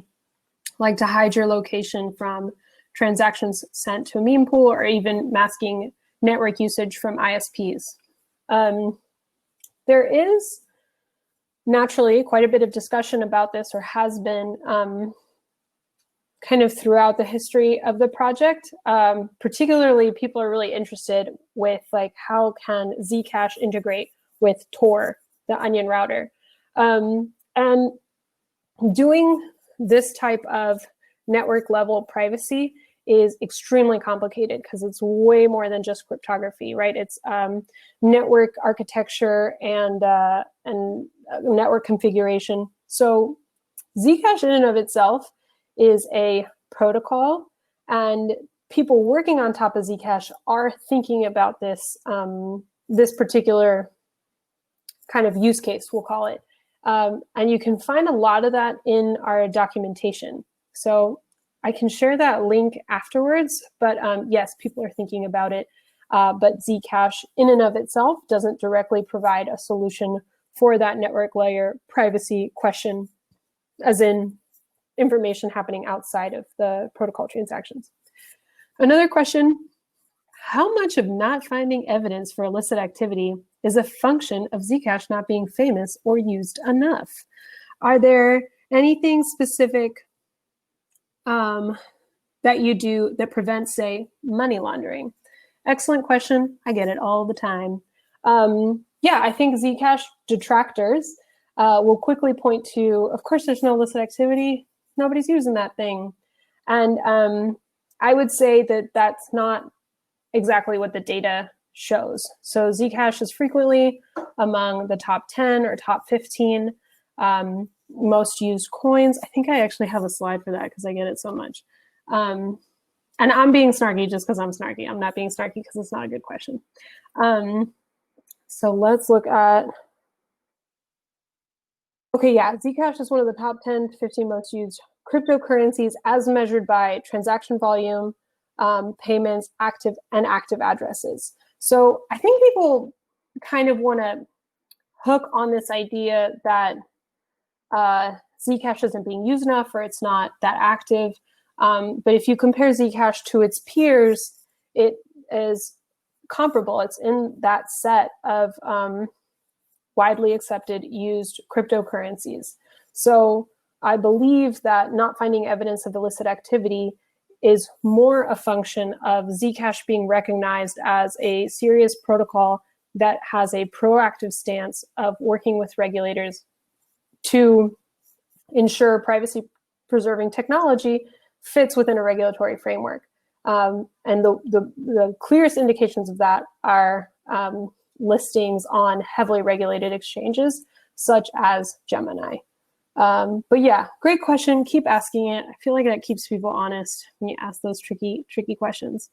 like to hide your location from transactions sent to a meme pool, or even masking network usage from ISPs? There is naturally quite a bit of discussion about this, or has been kind of throughout the history of the project. Particularly, people are really interested with like, how can Zcash integrate with Tor, the onion router? And doing this type of network level privacy is extremely complicated because it's way more than just cryptography, right? It's network architecture and network configuration. So Zcash in and of itself is a protocol, and people working on top of Zcash are thinking about this, this particular kind of use case, we'll call it. And you can find a lot of that in our documentation. So I can share that link afterwards, but yes, people are thinking about it. But Zcash in and of itself doesn't directly provide a solution for that network layer privacy question, as in information happening outside of the protocol transactions. Another question, how much of not finding evidence for illicit activity is a function of Zcash not being famous or used enough? Are there anything specific that you do that prevents, say, money laundering? Excellent question. I get it all the time. Yeah, I think Zcash detractors will quickly point to, of course, there's no illicit activity. Nobody's using that thing. And I would say that that's not exactly what the data shows. So Zcash is frequently among the top 10 or top 15 most used coins. I think I actually have a slide for that because I get it so much. And I'm being snarky just because I'm snarky. I'm not being snarky because it's not a good question. So let's look at, okay, yeah, Zcash is one of the top 10 to 15 most used cryptocurrencies as measured by transaction volume, payments, active addresses. So I think people kind of want to hook on this idea that Zcash isn't being used enough or it's not that active. But if you compare Zcash to its peers, it is comparable. It's in that set of widely accepted used cryptocurrencies. So I believe that not finding evidence of illicit activity is more a function of Zcash being recognized as a serious protocol that has a proactive stance of working with regulators to ensure privacy-preserving technology fits within a regulatory framework. And the clearest indications of that are listings on heavily regulated exchanges, such as Gemini. But yeah, great question. Keep asking it. I feel like that keeps people honest when you ask those tricky questions.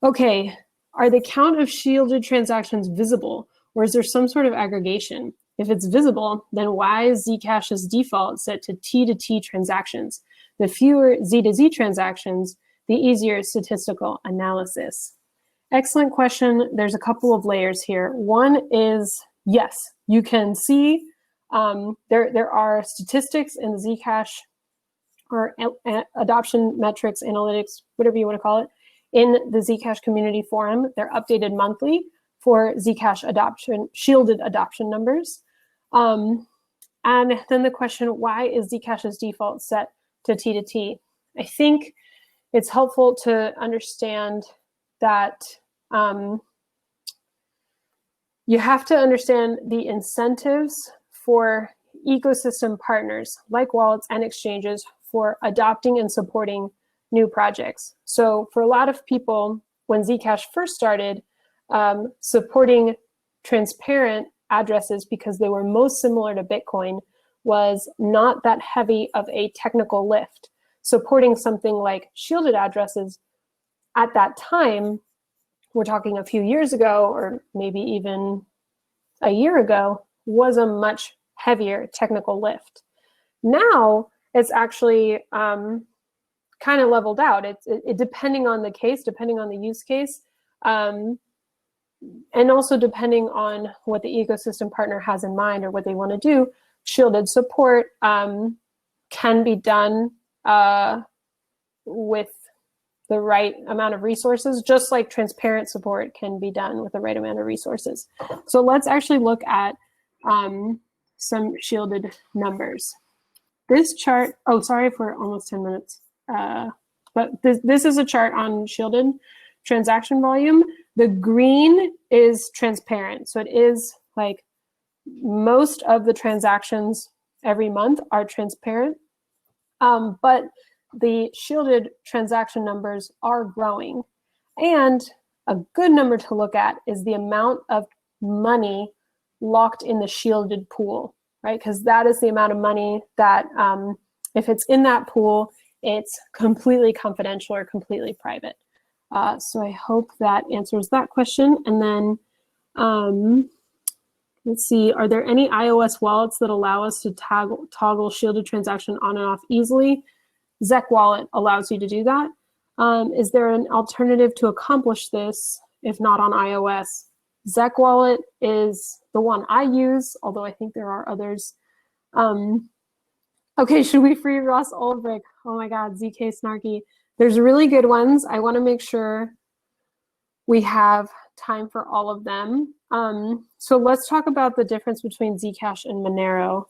Okay, are the count of shielded transactions visible, or is there some sort of aggregation? If it's visible, then why is Zcash's default set to T-to-T transactions? The fewer Z-to-Z transactions, the easier statistical analysis. Excellent question. There's a couple of layers here. One is, yes, you can see there are statistics in the Zcash or adoption metrics, analytics, whatever you want to call it, in the Zcash community forum. They're updated monthly for Zcash adoption, shielded adoption numbers. And then the question, why is Zcash's default set to T-to-T? I think it's helpful to understand that you have to understand the incentives for ecosystem partners like wallets and exchanges for adopting and supporting new projects. So for a lot of people, when Zcash first started, supporting transparent addresses because they were most similar to Bitcoin was not that heavy of a technical lift. Supporting something like shielded addresses at that time, we're talking a few years ago or maybe even a year ago, was a much heavier technical lift. Now it's actually kind of leveled out. It depending on the case, depending on the use case, and also depending on what the ecosystem partner has in mind or what they want to do. Shielded support can be done with the right amount of resources, just like transparent support can be done with the right amount of resources. So let's actually look at some shielded numbers. This chart, oh, sorry for almost 10 minutes. But this is a chart on shielded transaction volume. The green is transparent. So it is like most of the transactions every month are transparent. But the shielded transaction numbers are growing. And a good number to look at is the amount of money locked in the shielded pool, right? Because that is the amount of money that if it's in that pool, it's completely confidential or completely private. So I hope that answers that question. And then let's see, are there any iOS wallets that allow us to toggle shielded transaction on and off easily? Zec Wallet allows you to do that. Is there an alternative to accomplish this if not on iOS? Zec Wallet is the one I use, although I think there are others. Okay, should we free Ross Ulbricht? Oh my God, ZK Snarky. There's really good ones. I want to make sure we have time for all of them. So let's talk about the difference between Zcash and Monero.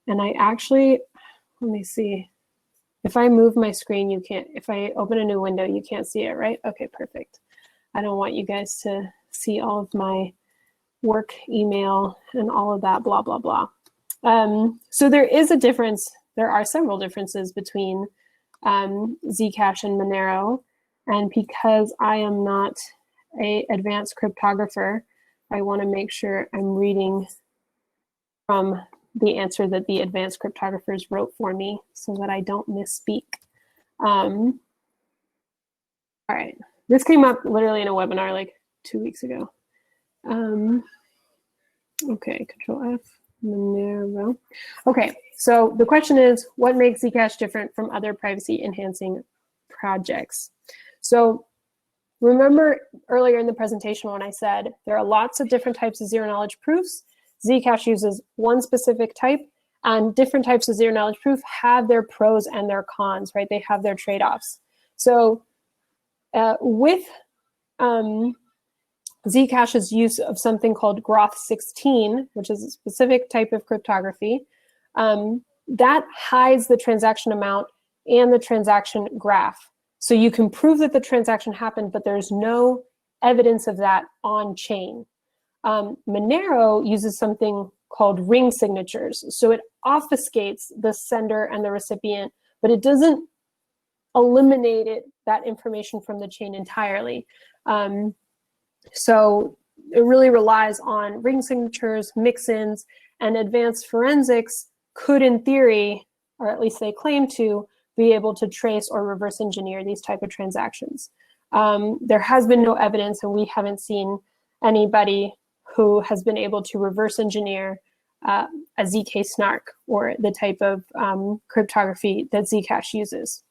And I actually, let me see. If I move my screen, you can't, if I open a new window, you can't see it, right? Okay, perfect. I don't want you guys to see all of my work email and all of that, blah, blah, blah. So there is a difference. There are several differences between Zcash and Monero. And because I am not an advanced cryptographer, I want to make sure I'm reading from the answer that the advanced cryptographers wrote for me so that I don't misspeak. All right, this came up literally in a webinar like 2 weeks ago. Okay, Control F, Monero. Okay, so the question is, what makes Zcash different from other privacy enhancing projects? So remember earlier in the presentation when I said there are lots of different types of zero knowledge proofs. Zcash uses one specific type, And different types of zero knowledge proof have their pros and their cons, right? They have their trade-offs. So with Zcash's use of something called Groth16, which is a specific type of cryptography, that hides the transaction amount and the transaction graph. So you can prove that the transaction happened, but there's no evidence of that on chain. Monero uses something called ring signatures. So it obfuscates the sender and the recipient, but it doesn't eliminate that information from the chain entirely. So it really relies on ring signatures, mix-ins, and advanced forensics could, in theory, or at least they claim to, be able to trace or reverse engineer these type of transactions. There has been no evidence, and we haven't seen anybody who has been able to reverse engineer a ZK snark or the type of cryptography that Zcash uses.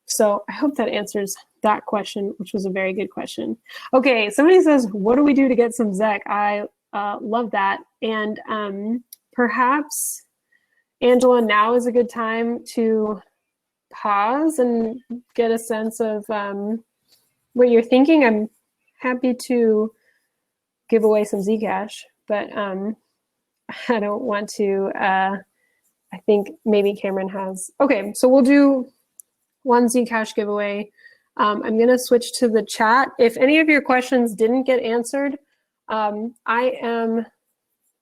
So I hope that answers that question, which was a very good question. Okay, somebody says, what do we do to get some Zec? I love that. And perhaps, Angela, now is a good time to pause and get a sense of what you're thinking. I'm happy to give away some Zcash, but I don't want to, I think maybe Cameron has. Okay, so we'll do one Zcash giveaway. I'm gonna switch to the chat. If any of your questions didn't get answered, I am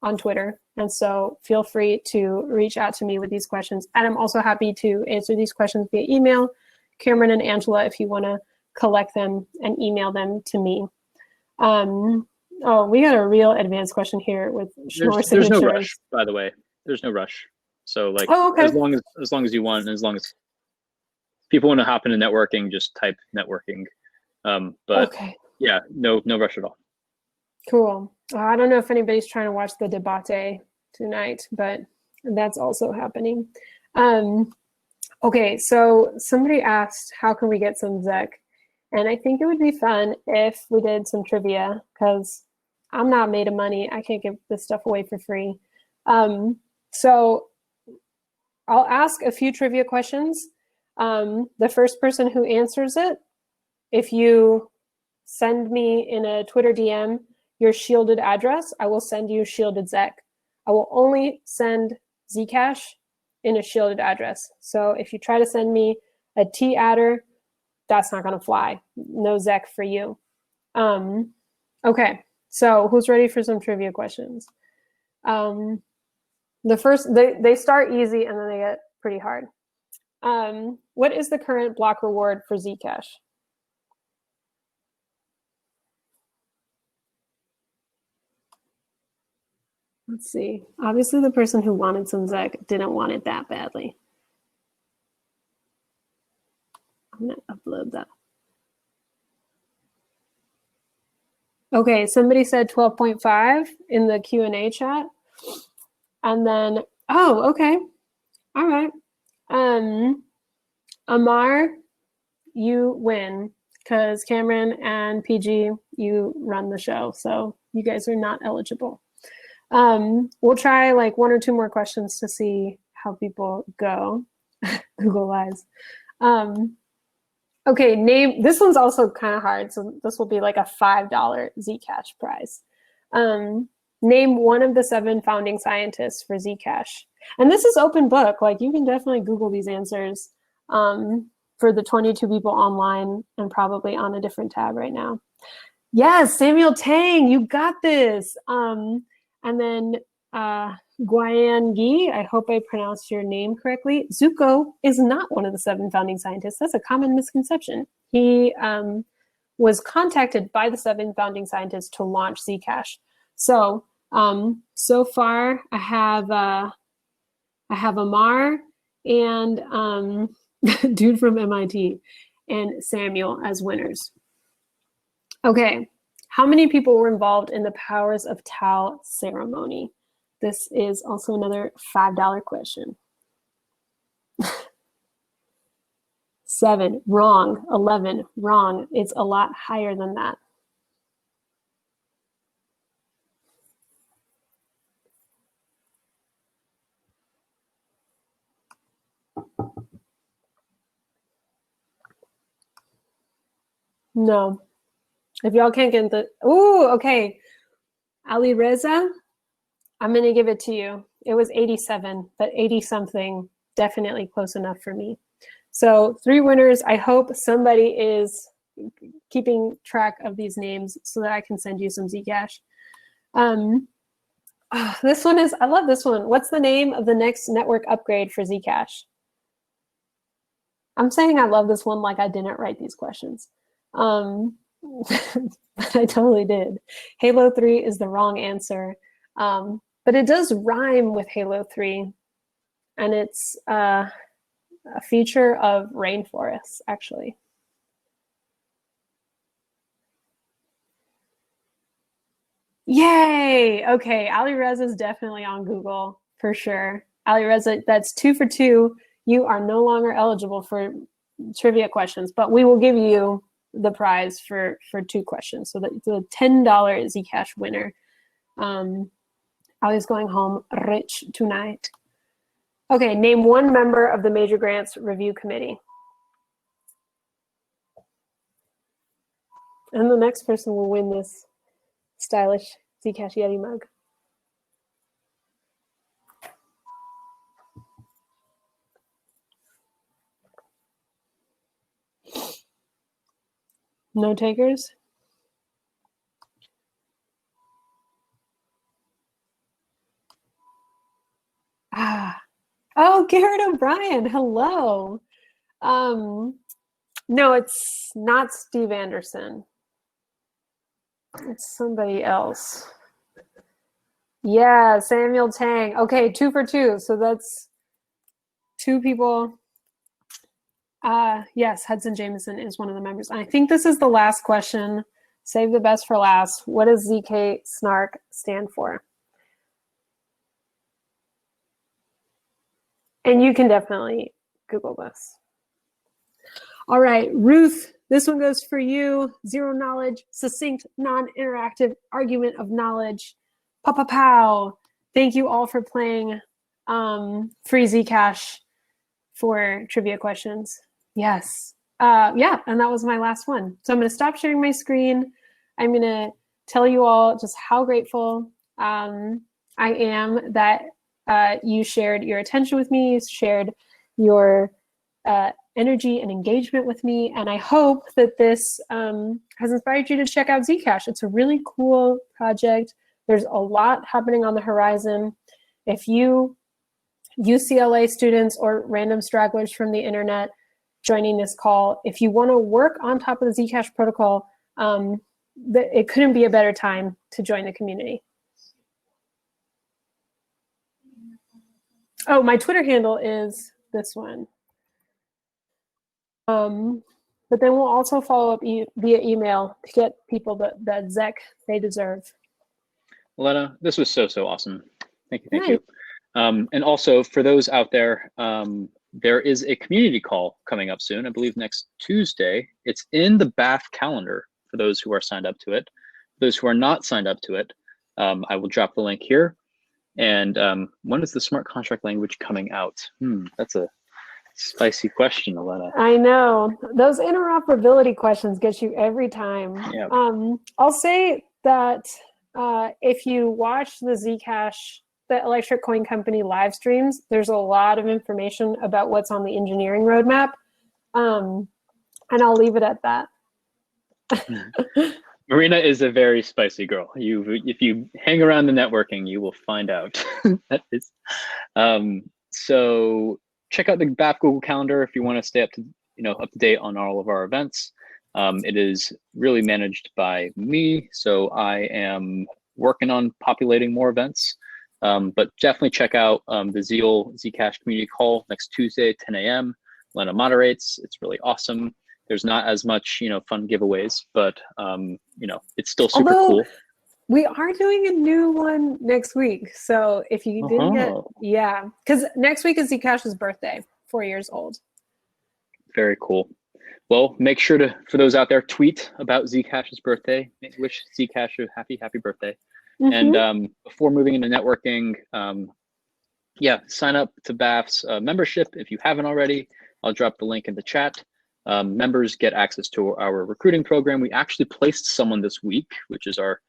on Twitter, and so feel free to reach out to me with these questions. And I'm also happy to answer these questions via email. Cameron and Angela, if you wanna collect them and email them to me. Oh, we got a real advanced question here with Schnorr signatures. There's no rush, by the way. There's no rush. So like, okay. as long as you want, and as long as people want to hop into networking, just type networking. But okay. Yeah, no rush at all. Cool. I don't know if anybody's trying to watch the debate tonight, but that's also happening. Okay, so somebody asked, how can we get some Zec? And I think it would be fun if we did some trivia, because I'm not made of money. I can't give this stuff away for free. So I'll ask a few trivia questions. The first person who answers it, if you send me in a Twitter DM your shielded address, I will send you shielded Zec. I will only send Zcash in a shielded address. So if you try to send me a T-adder, that's not gonna fly. No Zec for you. Okay, so who's ready for some trivia questions? The first, they start easy and then they get pretty hard. What is the current block reward for Zcash? Let's see. Obviously, the person who wanted some Zec didn't want it that badly. I'm gonna upload that. Okay, somebody said 12.5 in the Q&A chat. And then, oh, okay. All right. Amar, you win, because Cameron and PG, you run the show, so you guys are not eligible. We'll try like one or two more questions to see how people go. Google lies. Okay, name, this one's also kind of hard, so this will be like a $5 Zcash prize. Name one of the 7 founding scientists for Zcash. And this is open book, like you can definitely Google these answers for the 22 people online and probably on a different tab right now. Yes, Samuel Tang, you got this. And then Guyan Gi, I hope I pronounced your name correctly. Zuko is not one of the 7 founding scientists. That's a common misconception. He was contacted by the 7 founding scientists to launch Zcash. So, so far I have Amar and dude from MIT and Samuel as winners. Okay. How many people were involved in the Powers of Tau ceremony? This is also another $5 question. 7, wrong. 11, wrong. It's a lot higher than that. No. If y'all can't get the, ooh, okay. Ali Reza, I'm going to give it to you. It was 87, but 80 something, definitely close enough for me. So 3 winners. I hope somebody is keeping track of these names so that I can send you some Zcash. This one is, I love this one. What's the name of the next network upgrade for Zcash? I'm saying I love this one like I didn't write these questions. But I totally did. Halo 3 is the wrong answer. But it does rhyme with Halo 3. And it's a feature of rainforests, actually. Yay! Okay, Ali Reza is definitely on Google, for sure. Ali Reza, that's 2 for 2. You are no longer eligible for trivia questions, but we will give you the prize for 2 questions. So that's a $10 Zcash winner. Ali's going home rich tonight. Okay, name 1 member of the Major Grants Review Committee. And the next person will win this stylish Zcash Yeti mug. No takers? Oh, Garrett O'Brien, hello. No, it's not Steve Anderson. It's somebody else. Yeah, Samuel Tang. Okay, 2 for 2. So that's 2 people. Yes, Hudson Jameson is one of the members. I think this is the last question. Save the best for last. What does ZK Snark stand for? And you can definitely Google this. All right, Ruth, this one goes for you. Zero knowledge, succinct, non-interactive argument of knowledge. Pow. Thank you all for playing free Zcash for trivia questions. Yes. Yeah, and that was my last one. So I'm going to stop sharing my screen. I'm going to tell you all just how grateful I am that you shared your attention with me, you shared your energy and engagement with me. And I hope that this has inspired you to check out Zcash. It's a really cool project. There's a lot happening on the horizon. If you UCLA students or random stragglers from the internet joining this call, if you want to work on top of the Zcash protocol, it couldn't be a better time to join the community. Oh, my Twitter handle is this one. But then we'll also follow up via email to get people that Zec they deserve. Lena, this was so awesome. Thank you. And also for those out there, there is a community call coming up soon. I believe next Tuesday. It's in the BAF calendar for those who are signed up to it. For those who are not signed up to it, I will drop the link here. And when is the smart contract language coming out? That's a spicy question, Elena. I know. Those interoperability questions get you every time. Yep. I'll say that if you watch the Zcash, the Electric Coin Company live streams, there's a lot of information about what's on the engineering roadmap. And I'll leave it at that. Marina is a very spicy girl. If you hang around the networking, you will find out. That is. So check out the BAF Google Calendar if you want to stay up to date on all of our zeals. It is really managed by me, so I am working on populating more events. But definitely check out the Zeal Zcash community call next Tuesday, 10 a.m. Lena moderates. It's really awesome. There's not as much, fun giveaways, but it's still super cool. We are doing a new one next week. So if you didn't because next week is Zcash's birthday, 4 years old. Very cool. Well, make sure to, for those out there, tweet about Zcash's birthday. Wish Zcash a happy birthday. And before moving into networking, sign up to BAF's membership if you haven't already. I'll drop the link in the chat. members get access to our recruiting program. We actually placed someone this week, which is our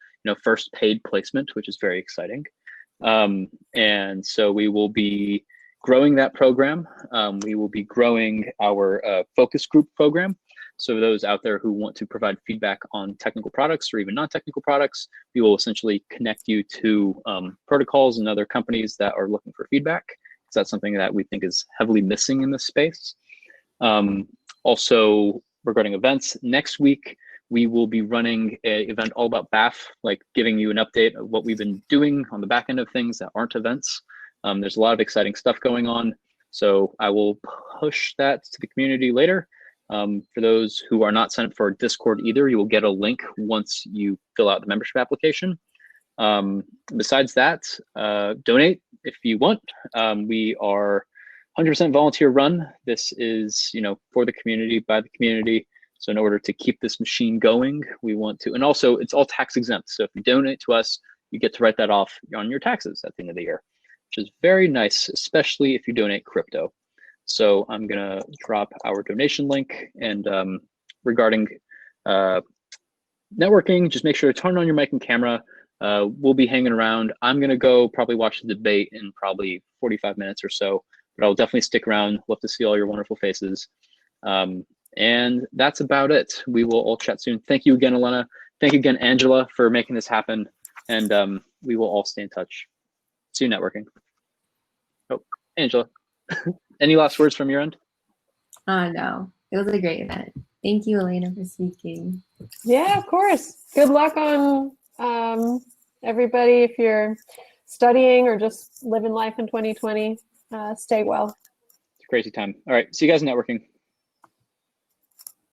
first paid placement, which is very exciting. And so we will be growing that program. We will be growing our focus group program. So those out there who want to provide feedback on technical products or even non-technical products, we will essentially connect you to protocols and other companies that are looking for feedback. So that's something that we think is heavily missing in this space. Also, regarding events, next week, we will be running an event all about BAF, like giving you an update of what we've been doing on the back end of things that aren't events. There's a lot of exciting stuff going on. So I will push that to the community later. For those who are not signed up for our Discord either, you will get a link once you fill out the membership application. Besides that, donate if you want. We are 100% volunteer run. This is, for the community, by the community. So in order to keep this machine going, we want to, and also it's all tax exempt. So if you donate to us, you get to write that off on your taxes at the end of the year, which is very nice, especially if you donate crypto. So I'm gonna drop our donation link, and regarding networking, just make sure to turn on your mic and camera. We'll be hanging around. I'm gonna go probably watch the debate in probably 45 minutes or so, but I'll definitely stick around. Love to see all your wonderful faces. And that's about it. We will all chat soon. Thank you again, Elena. Thank you again, Angela, for making this happen. And we will all stay in touch. See you networking. Oh, Angela. Any last words from your end? No, it was a great event. Thank you, Elena, for speaking. Yeah, of course. Good luck on everybody. If you're studying or just living life in 2020, stay well. It's a crazy time. All right. See you guys networking.